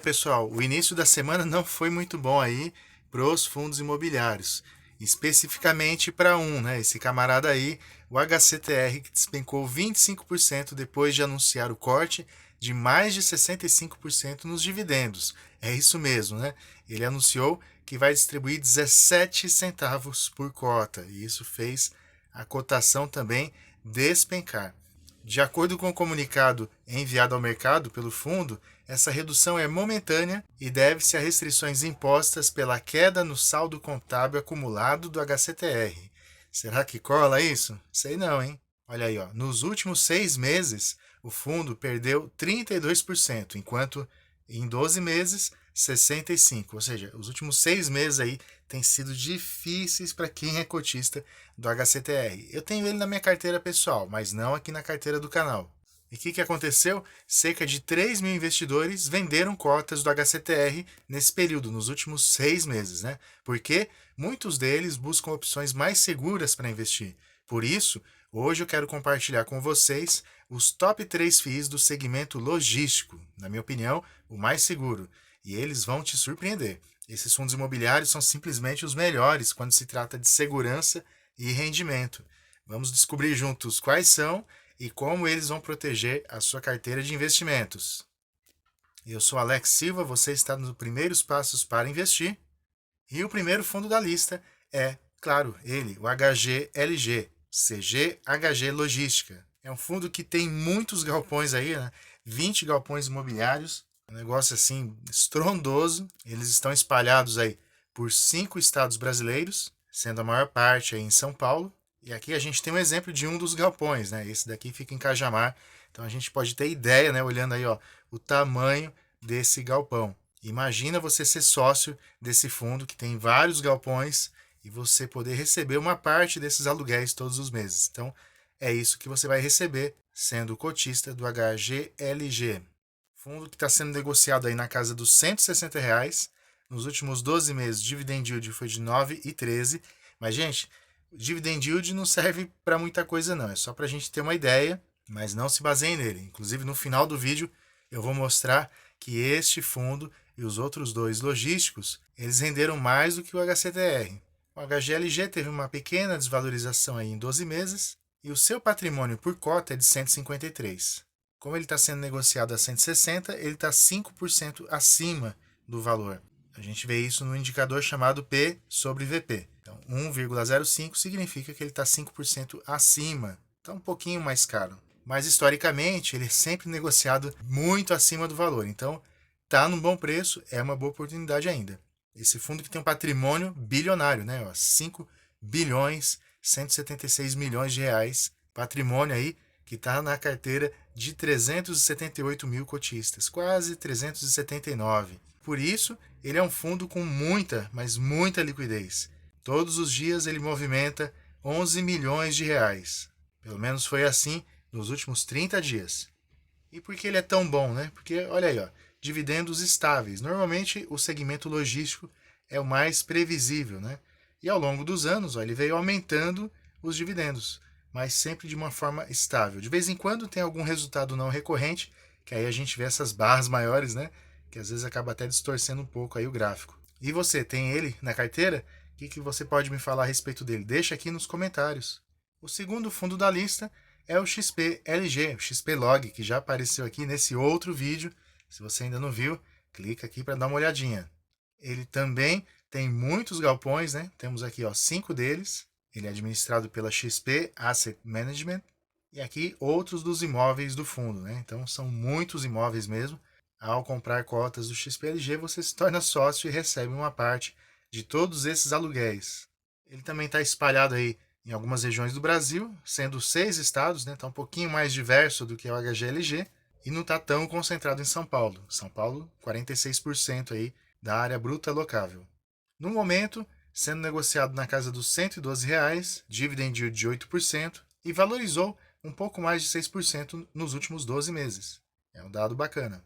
Pessoal, o início da semana não foi muito bom aí para os fundos imobiliários, especificamente para um, né? Esse camarada aí, o HCTR, que despencou 25% depois de anunciar o corte de mais de 65% nos dividendos. É isso mesmo, né? Ele anunciou que vai distribuir 17 centavos por cota, e isso fez a cotação também despencar. De acordo com o comunicado enviado ao mercado pelo fundo, essa redução é momentânea e deve-se a restrições impostas pela queda no saldo contábil acumulado do HCTR. Será que cola isso? Sei não, hein? Olha aí, ó. Nos últimos 6 meses, o fundo perdeu 32%, enquanto em 12 meses, 65%. Ou seja, os últimos 6 meses aí têm sido difíceis para quem é cotista do HCTR. Eu tenho ele na minha carteira pessoal, mas não aqui na carteira do canal. E o que aconteceu? Cerca de 3 mil investidores venderam cotas do HCTR nesse período, nos últimos 6 meses, né? Porque muitos deles buscam opções mais seguras para investir. Por isso, hoje eu quero compartilhar com vocês os top 3 FIIs do segmento logístico, na minha opinião, o mais seguro. E eles vão te surpreender. Esses fundos imobiliários são simplesmente os melhores quando se trata de segurança e rendimento. Vamos descobrir juntos quais são e como eles vão proteger a sua carteira de investimentos. Eu sou Alex Silva, você está nos primeiros passos para investir. E o primeiro fundo da lista é, claro, ele, o HGLG, CGHG Logística. É um fundo que tem muitos galpões aí, né? 20 galpões imobiliários, um negócio assim estrondoso. Eles estão espalhados aí por 5 estados brasileiros, sendo a maior parte aí em São Paulo. E aqui a gente tem um exemplo de um dos galpões, né? Esse daqui fica em Cajamar. Então a gente pode ter ideia, né, olhando aí, ó, o tamanho desse galpão. Imagina você ser sócio desse fundo que tem vários galpões e você poder receber uma parte desses aluguéis todos os meses. Então, é isso que você vai receber sendo cotista do HGLG. Fundo que está sendo negociado aí na casa dos R$ 160. Nos últimos 12 meses, o dividend yield foi de 9,13. Mas, gente, o dividend yield não serve para muita coisa não. É só para a gente ter uma ideia, mas não se baseiem nele. Inclusive, no final do vídeo, eu vou mostrar que este fundo e os outros dois logísticos, eles renderam mais do que o HCTR. O HGLG teve uma pequena desvalorização aí em 12 meses e o seu patrimônio por cota é de 153. Como ele está sendo negociado a 160, ele está 5% acima do valor. A gente vê isso no indicador chamado P sobre VP. Então, 1,05 significa que ele está 5% acima. Está um pouquinho mais caro. Mas historicamente ele é sempre negociado muito acima do valor. Então, está num bom preço, é uma boa oportunidade ainda. Esse fundo que tem um patrimônio bilionário, né? 5 bilhões 176 milhões de reais. Patrimônio aí que está na carteira de 378 mil cotistas, quase 379. Por isso, ele é um fundo com muita, mas muita liquidez. Todos os dias ele movimenta 11 milhões de reais. Pelo menos foi assim nos últimos 30 dias. E por que ele é tão bom, né? Porque, olha aí, ó, dividendos estáveis. Normalmente o segmento logístico é o mais previsível, né? E ao longo dos anos, ó, ele veio aumentando os dividendos, mas sempre de uma forma estável. De vez em quando tem algum resultado não recorrente, que aí a gente vê essas barras maiores, né? Que às vezes acaba até distorcendo um pouco aí o gráfico. E você, tem ele na carteira? O que você pode me falar a respeito dele? Deixa aqui nos comentários. O segundo fundo da lista é o XPLG, o XPlog, que já apareceu aqui nesse outro vídeo. Se você ainda não viu, clica aqui para dar uma olhadinha. Ele também tem muitos galpões, né? Temos aqui, ó, 5 deles. Ele é administrado pela XP Asset Management. E aqui outros dos imóveis do fundo, né? Então são muitos imóveis mesmo. Ao comprar cotas do XPLG, você se torna sócio e recebe uma parte de todos esses aluguéis. Ele também está espalhado aí em algumas regiões do Brasil, sendo 6 estados, né? Está um pouquinho mais diverso do que o HGLG e não está tão concentrado em São Paulo. São Paulo, 46% aí da área bruta locável. No momento, sendo negociado na casa dos R$ 112, dividend yield de 8% e valorizou um pouco mais de 6% nos últimos 12 meses. É um dado bacana.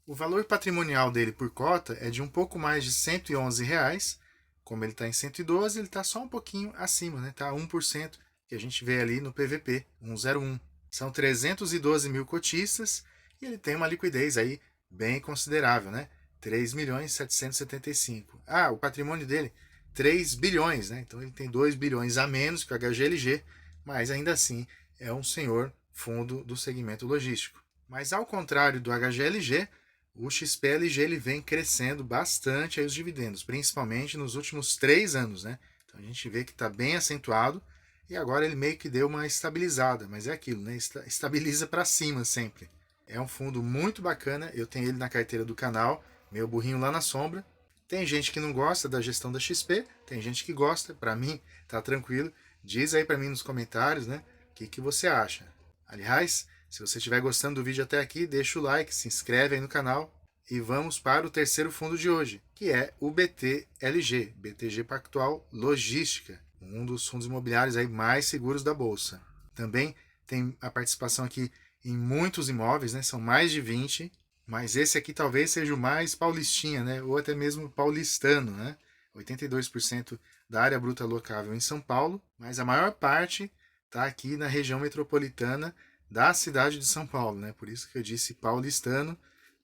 O valor patrimonial dele por cota é de um pouco mais de R$ 111. Como ele está em 112, ele está só um pouquinho acima, né? Está 1%, que a gente vê ali no PVP, 101. São 312 mil cotistas e ele tem uma liquidez aí bem considerável, né? 3.775.000. Ah, o patrimônio dele, 3 bilhões, né? Então ele tem 2 bilhões a menos que o HGLG, mas ainda assim é um senhor fundo do segmento logístico. Mas ao contrário do HGLG, o XPLG ele vem crescendo bastante aí os dividendos, principalmente nos últimos 3 anos, né? Então a gente vê que está bem acentuado e agora ele meio que deu uma estabilizada, mas é aquilo, né? Estabiliza para cima sempre. É um fundo muito bacana, eu tenho ele na carteira do canal, meu burrinho lá na sombra. Tem gente que não gosta da gestão da XP, tem gente que gosta, para mim tá tranquilo. Diz aí para mim nos comentários, né, o que você acha. Aliás, se você estiver gostando do vídeo até aqui, deixa o like, se inscreve aí no canal e vamos para o terceiro fundo de hoje, que é o BTLG, BTG Pactual Logística, um dos fundos imobiliários aí mais seguros da bolsa. Também tem a participação aqui em muitos imóveis, né? São mais de 20, mas esse aqui talvez seja o mais paulistinha, né? Ou até mesmo paulistano, né? 82% da área bruta locável em São Paulo, mas a maior parte está aqui na região metropolitana da cidade de São Paulo, né? Por isso que eu disse paulistano,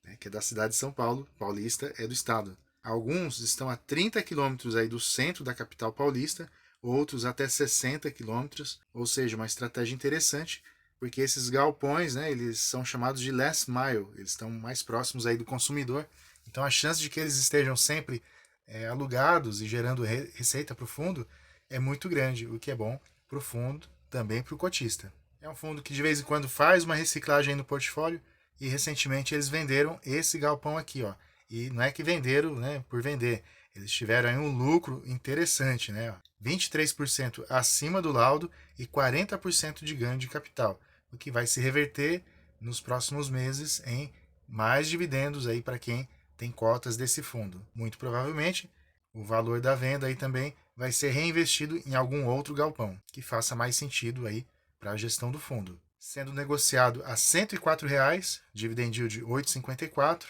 né? Que é da cidade de São Paulo, paulista é do estado. Alguns estão a 30 quilômetros aí do centro da capital paulista, outros até 60 quilômetros, ou seja, uma estratégia interessante, porque esses galpões, né, eles são chamados de last mile, eles estão mais próximos aí do consumidor, então a chance de que eles estejam sempre alugados e gerando receita para o fundo é muito grande, o que é bom para o fundo, também para o cotista. É um fundo que de vez em quando faz uma reciclagem no portfólio e recentemente eles venderam esse galpão aqui, ó. E não é que venderam, né, por vender, eles tiveram aí um lucro interessante, né? 23% acima do laudo e 40% de ganho de capital, o que vai se reverter nos próximos meses em mais dividendos aí para quem tem cotas desse fundo. Muito provavelmente, o valor da venda aí também vai ser reinvestido em algum outro galpão, que faça mais sentido aí para a gestão do fundo. Sendo negociado a R$ 104,00, dividend yield 8,54,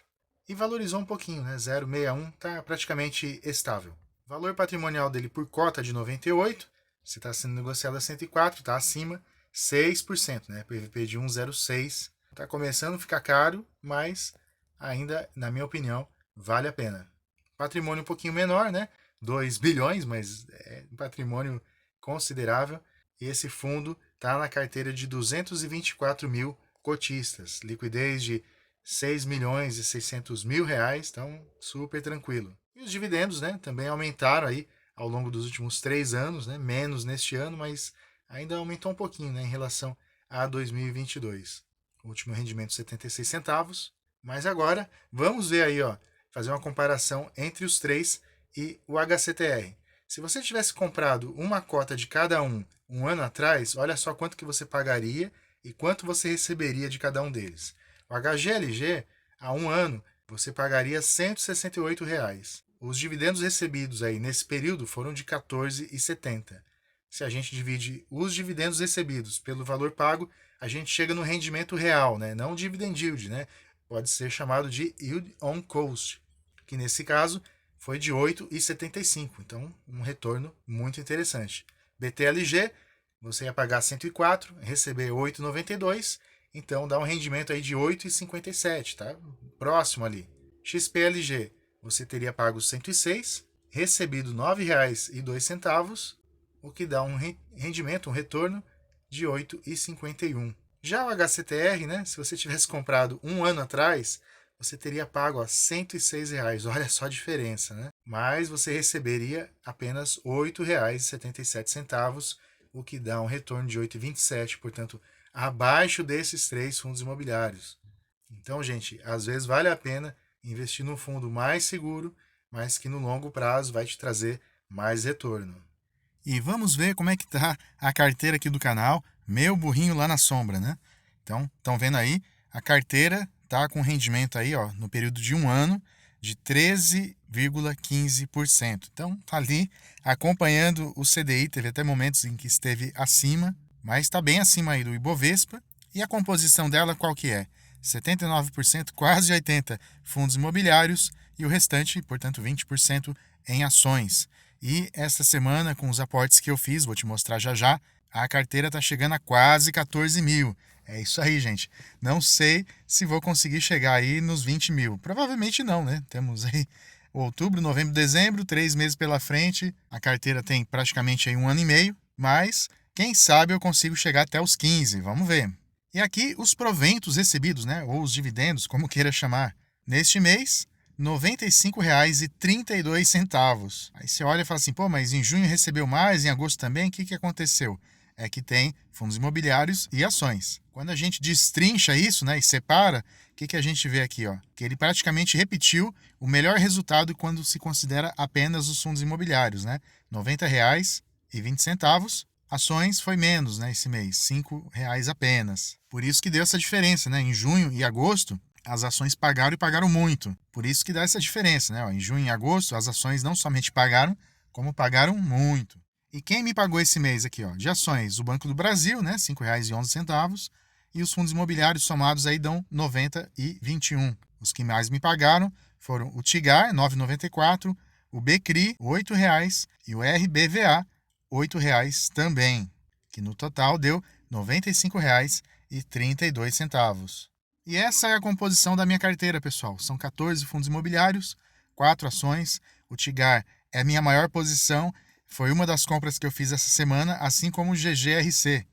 e valorizou um pouquinho, né? 0,61, está praticamente estável. O valor patrimonial dele por cota de 98, se está sendo negociado a 104, está acima, 6%, né? PVP de 1,06. Está começando a ficar caro, mas ainda, na minha opinião, vale a pena. Patrimônio um pouquinho menor, né? 2 bilhões, mas é um patrimônio considerável. E esse fundo está na carteira de 224 mil cotistas. Liquidez de 6 milhões e 600 mil reais, então super tranquilo. E os dividendos, né, também aumentaram aí ao longo dos últimos 3 anos, né, menos neste ano, mas ainda aumentou um pouquinho, né, em relação a 2022. O último rendimento 76 centavos, mas agora vamos ver aí, ó, fazer uma comparação entre os três e o HCTR. Se você tivesse comprado uma cota de cada um ano atrás, olha só quanto que você pagaria e quanto você receberia de cada um deles. O HGLG, há um ano, você pagaria R$ 168,00. Os dividendos recebidos aí nesse período foram de R$ 14,70. Se a gente divide os dividendos recebidos pelo valor pago, a gente chega no rendimento real, né? Não dividend yield, né? Pode ser chamado de yield on cost, que nesse caso foi de 8,75. Então, um retorno muito interessante. BTLG, você ia pagar 104, receber 8,92, então dá um rendimento aí de 8,57, tá? Próximo ali. XPLG, você teria pago 106, recebido R$ 9,02, o que dá um rendimento, um retorno de 8,51. Já o HCTR, né, se você tivesse comprado um ano atrás, você teria pago R$ 106,00. Olha só a diferença, né? Mas você receberia apenas R$ 8,77, o que dá um retorno de 8,27, portanto, abaixo desses três fundos imobiliários. Então, gente, às vezes vale a pena investir num fundo mais seguro, mas que no longo prazo vai te trazer mais retorno. E vamos ver como é que tá a carteira aqui do canal, meu burrinho lá na sombra, né? Então, estão vendo aí, a carteira tá com rendimento aí, ó, no período de um ano, de 13,15%. Então, tá ali acompanhando o CDI, teve até momentos em que esteve acima, mas está bem acima aí do Ibovespa. E a composição dela qual que é? 79%, quase 80% fundos imobiliários e o restante, portanto 20% em ações. E esta semana, com os aportes que eu fiz, vou te mostrar já já, a carteira está chegando a quase 14 mil. É isso aí, gente. Não sei se vou conseguir chegar aí nos 20 mil. Provavelmente não, né? Temos aí outubro, novembro, dezembro, 3 meses pela frente. A carteira tem praticamente aí 1 ano e meio, mas quem sabe eu consigo chegar até os 15. Vamos ver. E aqui os proventos recebidos, né? Ou os dividendos, como queira chamar. Neste mês, R$ 95,32. Aí você olha e fala assim, pô, mas em junho recebeu mais, em agosto também, o que aconteceu? É que tem fundos imobiliários e ações. Quando a gente destrincha isso, né, e separa, o que a gente vê aqui? Ó? Que ele praticamente repetiu o melhor resultado quando se considera apenas os fundos imobiliários, né? R$ 90,20. Ações foi menos, né, esse mês, R$ 5,00 apenas. Por isso que deu essa diferença, né? Em junho e agosto, as ações pagaram e pagaram muito. Por isso que dá essa diferença, né? Ó, em junho e agosto, as ações não somente pagaram, como pagaram muito. E quem me pagou esse mês aqui, ó? De ações, o Banco do Brasil, né? R$ 5,11. E os fundos imobiliários somados aí dão R$ 90,21. Os que mais me pagaram foram o Tigar, R$ 9,94, o Becri, R$ 8,00 e o RBVA, R$ 8,00 também, que no total deu R$ 95,32. E essa é a composição da minha carteira, pessoal. São 14 fundos imobiliários, 4 ações. O Tigar é a minha maior posição. Foi uma das compras que eu fiz essa semana, assim como o GGRC,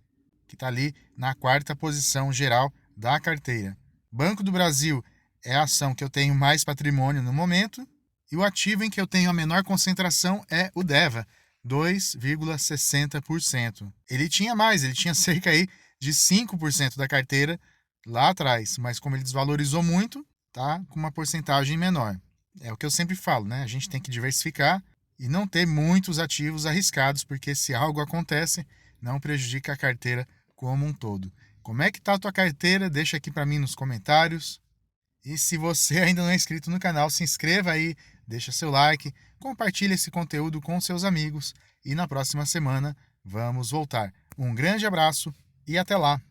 que está ali na 4ª posição geral da carteira. Banco do Brasil é a ação que eu tenho mais patrimônio no momento. E o ativo em que eu tenho a menor concentração é o DEVA, 2,60%. Ele tinha mais, ele tinha cerca aí de 5% da carteira lá atrás, mas como ele desvalorizou muito, tá com uma porcentagem menor. É o que eu sempre falo, né? A gente tem que diversificar e não ter muitos ativos arriscados, porque se algo acontece, não prejudica a carteira como um todo. Como é que tá a tua carteira? Deixa aqui para mim nos comentários. E se você ainda não é inscrito no canal, se inscreva aí, deixa seu like, compartilhe esse conteúdo com seus amigos e na próxima semana vamos voltar. Um grande abraço e até lá!